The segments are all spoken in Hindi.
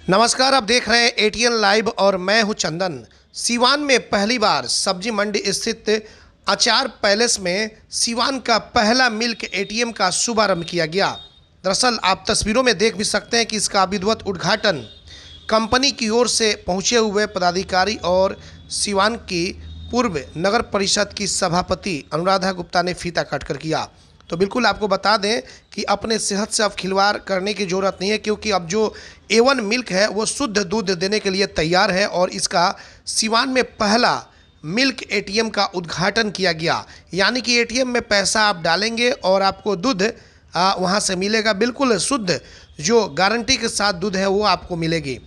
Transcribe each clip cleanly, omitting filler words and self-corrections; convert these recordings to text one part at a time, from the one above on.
नमस्कार, आप देख रहे हैं एटीएन लाइव और मैं हूं चंदन। सीवान में पहली बार सब्जी मंडी स्थित अचार पैलेस में सीवान का पहला मिल्क एटीएम का शुभारंभ किया गया। दरअसल आप तस्वीरों में देख भी सकते हैं कि इसका विधिवत उद्घाटन कंपनी की ओर से पहुंचे हुए पदाधिकारी और सीवान की पूर्व नगर परिषद की सभापति अनुराधा गुप्ता ने फीता काटकर किया। तो बिल्कुल आपको बता दें कि अपने सेहत से अब खिलवाड़ करने की ज़रूरत नहीं है, क्योंकि अब जो A1 मिल्क है वो शुद्ध दूध देने के लिए तैयार है और इसका सीवान में पहला मिल्क एटीएम का उद्घाटन किया गया। यानी कि एटीएम में पैसा आप डालेंगे और आपको दूध वहाँ से मिलेगा, बिल्कुल शुद्ध जो गारंटी के साथ दूध है वो आपको मिलेगी।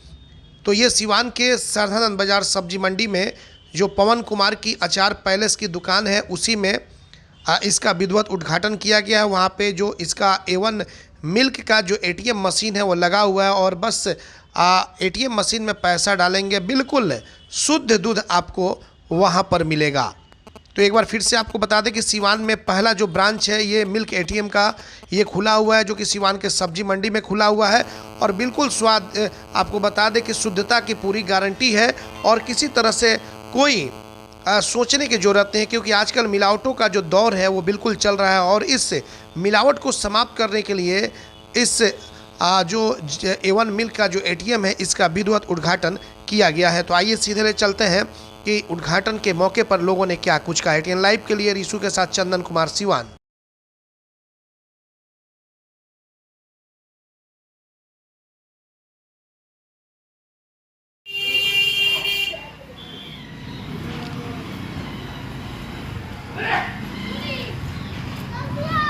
तो ये सीवान के सरदानंद बाज़ार सब्जी मंडी में जो पवन कुमार की अचार पैलेस की दुकान है उसी में इसका विधिवत उद्घाटन किया गया है। वहाँ पे जो इसका A1 मिल्क का जो एटीएम मशीन है वो लगा हुआ है और बस एटीएम मशीन में पैसा डालेंगे, बिल्कुल शुद्ध दूध आपको वहाँ पर मिलेगा। तो एक बार फिर से आपको बता दें कि सीवान में पहला जो ब्रांच है ये मिल्क एटीएम का ये खुला हुआ है, जो कि सीवान के सब्जी मंडी में खुला हुआ है। और बिल्कुल स्वाद आपको बता दें कि शुद्धता की पूरी गारंटी है और किसी तरह से कोई सोचने की ज़रूरत नहीं है, क्योंकि आजकल मिलावटों का जो दौर है वो बिल्कुल चल रहा है। और इस मिलावट को समाप्त करने के लिए इस जो A1 मिल्क का जो एटीएम है इसका विधिवत उद्घाटन किया गया है। तो आइए सीधे ले चलते हैं कि उद्घाटन के मौके पर लोगों ने क्या कुछ कहा। एटीएन लाइव के लिए रीशु के साथ चंदन कुमार, सीवान।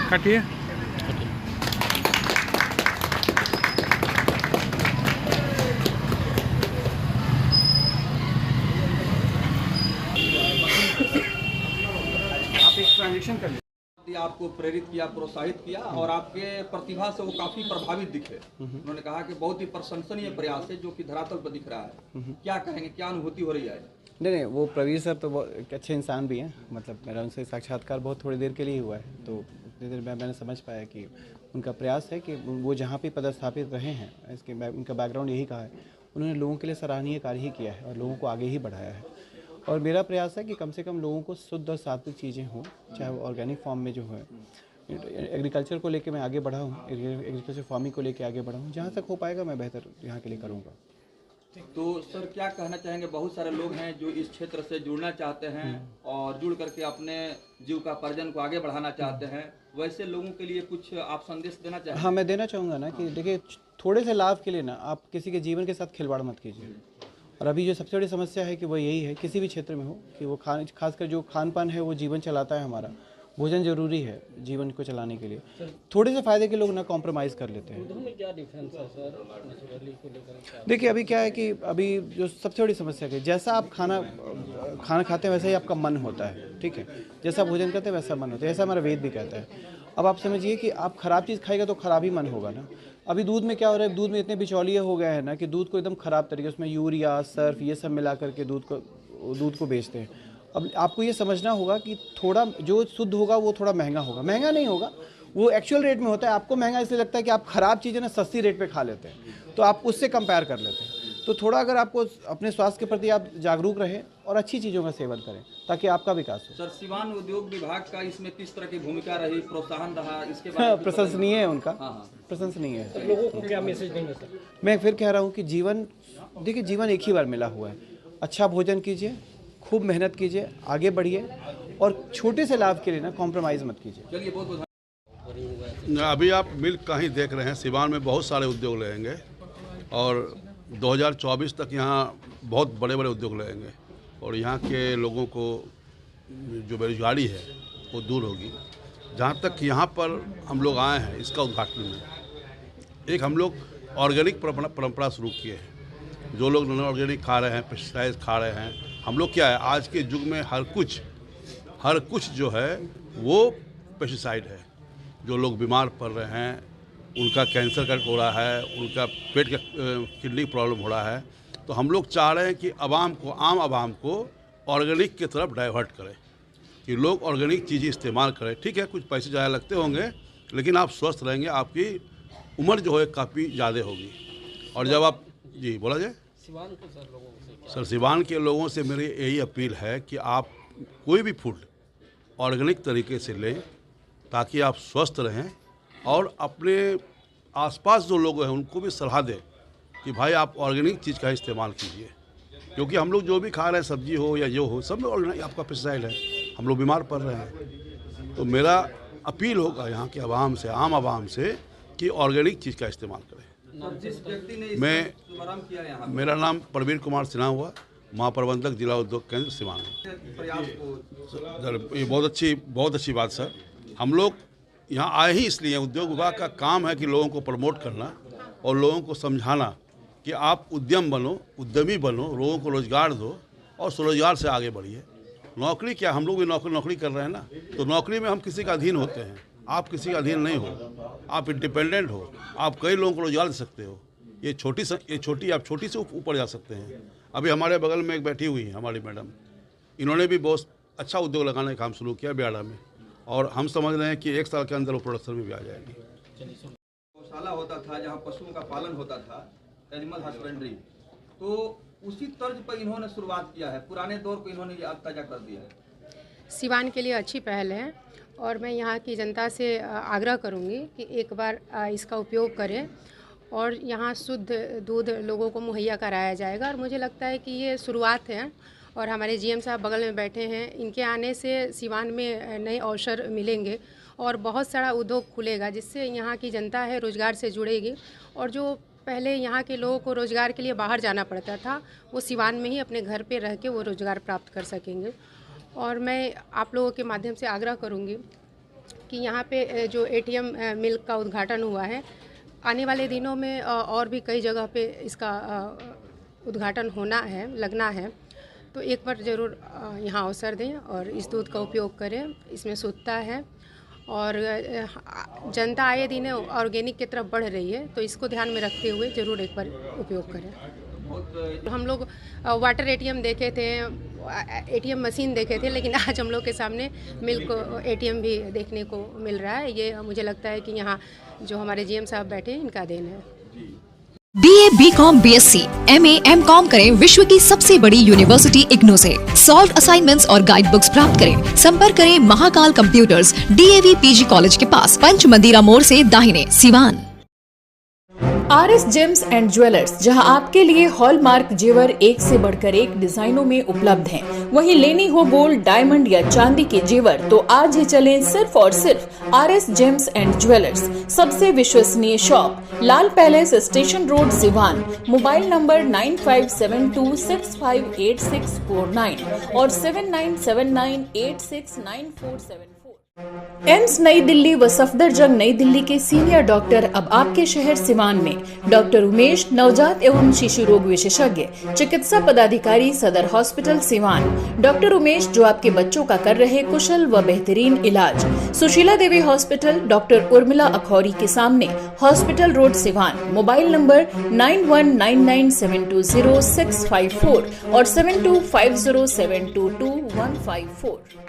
काटिए। आप एक ट्रांजेक्शन कर लीजिए। आपको प्रेरित किया, प्रोत्साहित किया और आपके प्रतिभा से वो काफी प्रभावित दिखे। उन्होंने कहा कि बहुत ही प्रशंसनीय प्रयास है जो कि धरातल पर दिख रहा है। क्या कहेंगे, क्या अनुभूति हो रही है? नहीं, वो प्रवीर सर तो बहुत एक अच्छे इंसान भी हैं। मतलब मेरा उनसे साक्षात्कार बहुत थोड़ी देर के लिए हुआ है, तो उतनी देर में मैंने समझ पाया कि उनका प्रयास है कि वो जहाँ पे पदस्थापित रहे हैं, इसके उनका बैकग्राउंड यही कहा है, उन्होंने लोगों के लिए सराहनीय कार्य ही किया है और लोगों को आगे ही बढ़ाया है। और मेरा प्रयास है कि कम से कम लोगों को शुद्ध और सात्विक चीज़ें हों, चाहे वो ऑर्गेनिक फॉर्म में जो है। एग्रीकल्चर को लेकर मैं आगे बढ़ा हूँ, एग्रीकल्चर फार्मिंग को लेकर आगे बढ़ा हूँ। जहाँ तक हो पाएगा मैं बेहतर यहाँ के लिए करूँगा। तो सर क्या कहना चाहेंगे, बहुत सारे लोग हैं जो इस क्षेत्र से जुड़ना चाहते हैं और जुड़ करके अपने जीविकोपार्जन को आगे बढ़ाना चाहते हैं, वैसे लोगों के लिए कुछ आप संदेश देना चाहेंगे? हाँ, मैं देना चाहूँगा ना कि देखिए, थोड़े से लाभ के लिए ना आप किसी के जीवन के साथ खिलवाड़ मत कीजिए। और अभी जो सबसे बड़ी समस्या है कि वो यही है, किसी भी क्षेत्र में हो, कि वो खासकर जो खान पान है वो जीवन चलाता है हमारा। भोजन जरूरी है जीवन को चलाने के लिए। थोड़े से फायदे के लोग ना कॉम्प्रोमाइज़ कर लेते हैं। में क्या डिफरेंस है सर नेचुरली को लेकर? देखिए, अभी क्या है कि अभी जो सबसे बड़ी समस्या है, जैसा आप खाना खाते हैं वैसा ही आपका मन होता है, ठीक है। जैसा भोजन करते हैं वैसा मन होता है, ऐसा हमारा वेद भी कहता है। अब आप समझिए कि आप ख़राब चीज़ खाएगा तो ख़राब ही मन होगा ना। अभी दूध में क्या हो रहा है, दूध में इतने बिचौलिए हो गए हैं ना कि दूध को एकदम ख़राब तरीके, उसमें यूरिया, सर्फ, ये सब मिला करके दूध को बेचते हैं। अब आपको ये समझना होगा कि थोड़ा जो शुद्ध होगा वो थोड़ा महंगा होगा। महंगा नहीं होगा, वो एक्चुअल रेट में होता है। आपको महंगा इसलिए लगता है कि आप ख़राब चीज़ें ना सस्ती रेट पे खा लेते हैं, तो आप उससे कंपेयर कर लेते हैं। तो थोड़ा अगर आपको अपने स्वास्थ्य के प्रति आप जागरूक रहें और अच्छी चीज़ों का सेवन करें ताकि आपका विकास हो। सर, सीवान उद्योग विभाग का इसमें किस तरह की भूमिका रही, प्रोत्साहन रहा, इसके बारे में प्रशंसनीय है उनका। हाँ। प्रशंसनीय है। तो लोगों को क्या मैसेज देंगे सर? मैं फिर कह रहा हूँ कि देखिए, जीवन एक ही बार मिला हुआ है। अच्छा भोजन कीजिए, खूब मेहनत कीजिए, आगे बढ़िए और छोटे से लाभ के लिए ना कॉम्प्रोमाइज़ मत कीजिए। चलिए, बहुत बहुत अभी आप मिल्क का ही देख रहे हैं। सीवान में बहुत सारे उद्योग लगेंगे और 2024 तक यहाँ बहुत बड़े बड़े उद्योग लगेंगे और यहाँ के लोगों को जो बेरोजगारी है वो दूर होगी। जहाँ तक यहाँ पर हम लोग आए हैं इसका उद्घाटन में, एक हम लोग ऑर्गेनिक परंपरा शुरू किए हैं। जो लोग नॉन ऑर्गेनिक खा रहे हैं, पेस्टिसाइड खा रहे हैं, हम लोग क्या है, आज के युग में हर कुछ जो है वो पेस्टिसाइड है। जो लोग बीमार पड़ रहे हैं, उनका कैंसर का हो रहा है, उनका पेट का किडनी प्रॉब्लम हो रहा है, तो हम लोग चाह रहे हैं कि आम आवाम को ऑर्गेनिक की तरफ डाइवर्ट करें, कि लोग ऑर्गेनिक चीज़ें इस्तेमाल करें। ठीक है, कुछ पैसे ज़्यादा लगते होंगे, लेकिन आप स्वस्थ रहेंगे, आपकी उम्र जो है काफ़ी ज़्यादा होगी। और जब आप जी बोला जाए सिवान को सर लोगों से सर, सिवान के लोगों से मेरी यही अपील है कि आप कोई भी फूड ऑर्गेनिक तरीके से लें ताकि आप स्वस्थ रहें और अपने आसपास जो लोग हैं उनको भी सलाह दें कि भाई आप ऑर्गेनिक चीज़ का इस्तेमाल कीजिए, क्योंकि हम लोग जो भी खा रहे हैं सब्जी हो या जो हो सब में ऑर्गेनिक आपका पेस्टिसाइड है, हम लोग बीमार पड़ रहे हैं। तो मेरा अपील होगा यहाँ के आवाम से, आम आवाम से कि ऑर्गेनिक चीज़ का इस्तेमाल करें। जिस व्यक्ति ने इसका मैं शुभारंभ किया यहाँ मेरा नाम प्रवीण कुमार सिन्हा हुआ, महाप्रबंधक जिला उद्योग केंद्र सिवान। प्रयास को सर ये बहुत अच्छी बात सर। हम लोग यहाँ आए ही इसलिए, उद्योग विभाग का काम है कि लोगों को प्रमोट करना और लोगों को समझाना कि आप उद्यम बनो, उद्यमी बनो, लोगों को रोज़गार दो और स्वरोजगार से आगे बढ़िए। नौकरी क्या, हम लोग भी नौकरी कर रहे हैं ना, तो नौकरी में हम किसी का अधीन होते हैं, आप किसी का अधीन नहीं हो, आप इंडिपेंडेंट हो, आप कई लोगों को रोजगार दे सकते हो। ये छोटी आप छोटी से ऊपर जा सकते हैं। अभी हमारे बगल में एक बैठी हुई है हमारी मैडम, इन्होंने भी बहुत अच्छा उद्योग लगाने का काम शुरू किया बियाड़ा में, और हम समझ रहे हैं कि 1 साल के अंदर वो प्रोडक्शन में भी आ जाएगी। गौशाला होता था जहाँ पशुओं का पालन होता था, एनिमल हस्बेंड्री, तो उसी तर्ज पर इन्होंने शुरुआत किया है। पुराने दौर को इन्होंने याद ताज़ा कर दिया है। सिवान के लिए अच्छी पहल है और मैं यहाँ की जनता से आग्रह करूँगी कि एक बार इसका उपयोग करें और यहाँ शुद्ध दूध लोगों को मुहैया कराया जाएगा। और मुझे लगता है कि ये शुरुआत है और हमारे जीएम साहब बगल में बैठे हैं, इनके आने से सिवान में नए अवसर मिलेंगे और बहुत सारा उद्योग खुलेगा जिससे यहाँ की जनता है रोज़गार से जुड़ेगी। और जो पहले यहाँ के लोगों को रोज़गार के लिए बाहर जाना पड़ता था, वो सिवान में ही अपने घर पे रह के वो रोज़गार प्राप्त कर सकेंगे। और मैं आप लोगों के माध्यम से आग्रह करूँगी कि यहाँ पे जो एटीएम मिल्क का उद्घाटन हुआ है, आने वाले दिनों में और भी कई जगह पे इसका उद्घाटन होना है, लगना है, तो एक बार ज़रूर यहाँ अवसर दें और इस दूध का उपयोग करें। इसमें शुद्धता है और जनता आए दिन ऑर्गेनिक की तरफ बढ़ रही है, तो इसको ध्यान में रखते हुए ज़रूर एक बार उपयोग करें। हम लोग वाटर एटीएम देखे थे, एटीएम मशीन देखे थे, लेकिन आज हम लोग के सामने मिल्क एटीएम भी देखने को मिल रहा है। ये मुझे लगता है कि यहाँ जो हमारे जीएम साहब बैठे हैं इनका देन है। BA, BCom, BSc, MA, MCom करें विश्व की सबसे बड़ी यूनिवर्सिटी इग्नू से। सॉल्व असाइनमेंट्स और गाइड बुक्स प्राप्त करें। संपर्क करें Mahakal computers, DAV PG college के पास, पंच मंदिरा मोड़ से दाहिने, Siwan. RS James and jewellers, जहां आपके लिए हॉलमार्क जेवर एक से बढ़कर एक डिजाइनों में उपलब्ध हैं। वहीं लेनी हो गोल्ड, डायमंड या चांदी के जेवर तो आज ही चलें सिर्फ और सिर्फ RS जेम्स एंड ज्वेलर्स। सबसे विश्वसनीय shop, Lal palace, station road, Siwan. Mobile number 9572658649 और 7979869474। एम्स नई दिल्ली व सफदरजंग नई दिल्ली के सीनियर डॉक्टर अब आपके शहर सिवान में। डॉक्टर उमेश, नवजात एवं शिशु रोग विशेषज्ञ, चिकित्सा पदाधिकारी, सदर हॉस्पिटल सिवान। डॉक्टर उमेश जो आपके बच्चों का कर रहे कुशल व बेहतरीन इलाज। सुशीला देवी हॉस्पिटल, डॉक्टर उर्मिला अखौरी के सामने, hospital road, Siwan. Mobile number 9199720654 और 7250722154।